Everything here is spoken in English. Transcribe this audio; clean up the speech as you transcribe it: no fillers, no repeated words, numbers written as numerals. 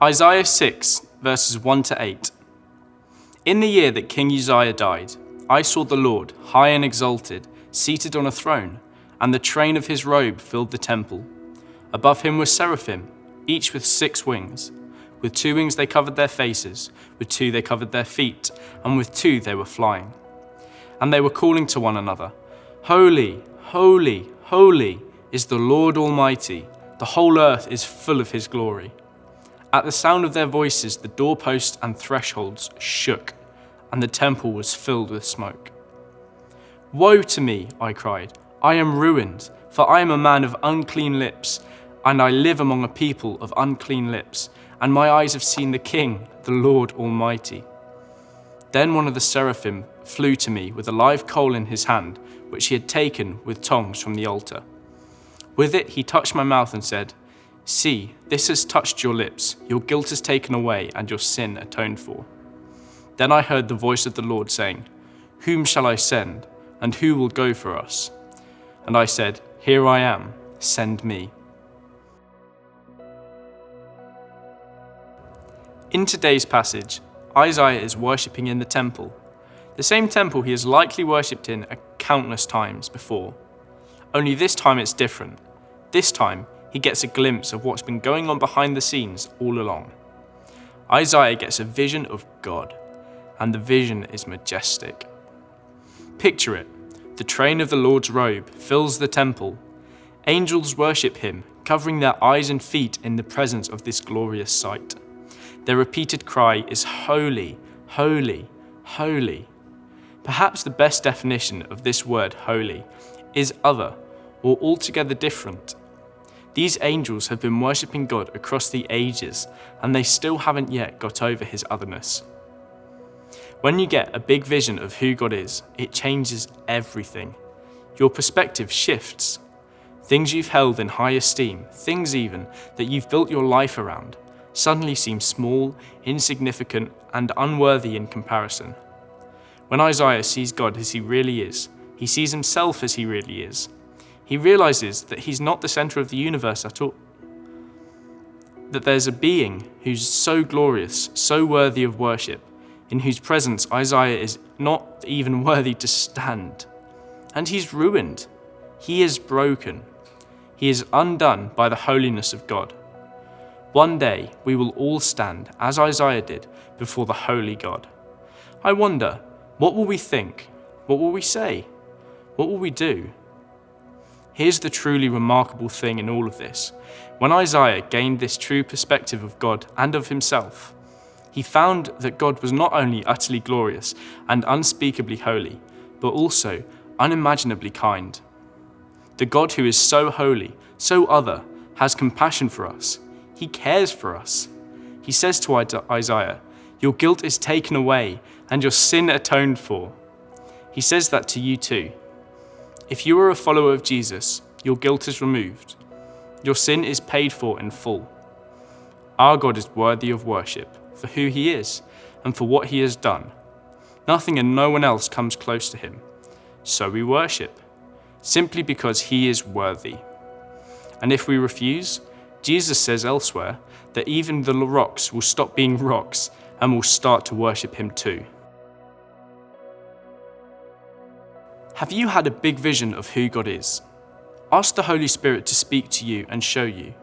Isaiah 6, verses 1 to 8. In the year that King Uzziah died, I saw the Lord, high and exalted, seated on a throne, and the train of his robe filled the temple. Above him were seraphim, each with 6 wings. With 2 wings they covered their faces, with 2 they covered their feet, and with 2 they were flying. And they were calling to one another, Holy, holy, holy is the Lord Almighty. The whole earth is full of his glory. At the sound of their voices, the doorposts and thresholds shook, and the temple was filled with smoke. Woe to me, I cried. I am ruined, for I am a man of unclean lips, and I live among a people of unclean lips, and my eyes have seen the King, the Lord Almighty. Then one of the seraphim flew to me with a live coal in his hand, which he had taken with tongs from the altar. With it he touched my mouth and said, See, this has touched your lips, your guilt is taken away and your sin atoned for. Then I heard the voice of the Lord saying, Whom shall I send, and who will go for us? And I said, Here I am, send me. In today's passage, Isaiah is worshipping in the temple, the same temple he has likely worshipped in countless times before. Only this time it's different. This time, he gets a glimpse of what's been going on behind the scenes all along. Isaiah gets a vision of God, and the vision is majestic. Picture it. The train of the Lord's robe fills the temple. Angels worship him, covering their eyes and feet in the presence of this glorious sight. Their repeated cry is holy, holy, holy. Perhaps the best definition of this word holy is other or altogether different. These angels have been worshipping God across the ages, and they still haven't yet got over his otherness. When you get a big vision of who God is, it changes everything. Your perspective shifts. Things you've held in high esteem, things even that you've built your life around, suddenly seem small, insignificant, and unworthy in comparison. When Isaiah sees God as he really is, he sees himself as he really is. He realizes that he's not the center of the universe at all. That there's a being who's so glorious, so worthy of worship, in whose presence Isaiah is not even worthy to stand. And he's ruined. He is broken. He is undone by the holiness of God. One day we will all stand, as Isaiah did, before the holy God. I wonder, what will we think? What will we say? What will we do? Here's the truly remarkable thing in all of this. When Isaiah gained this true perspective of God and of himself, he found that God was not only utterly glorious and unspeakably holy, but also unimaginably kind. The God who is so holy, so other, has compassion for us. He cares for us. He says to Isaiah, Your guilt is taken away and your sin atoned for. He says that to you too. If you are a follower of Jesus, your guilt is removed. Your sin is paid for in full. Our God is worthy of worship for who he is and for what he has done. Nothing and no one else comes close to him. So we worship, simply because he is worthy. And if we refuse, Jesus says elsewhere that even the rocks will stop being rocks and will start to worship him too. Have you had a big vision of who God is? Ask the Holy Spirit to speak to you and show you.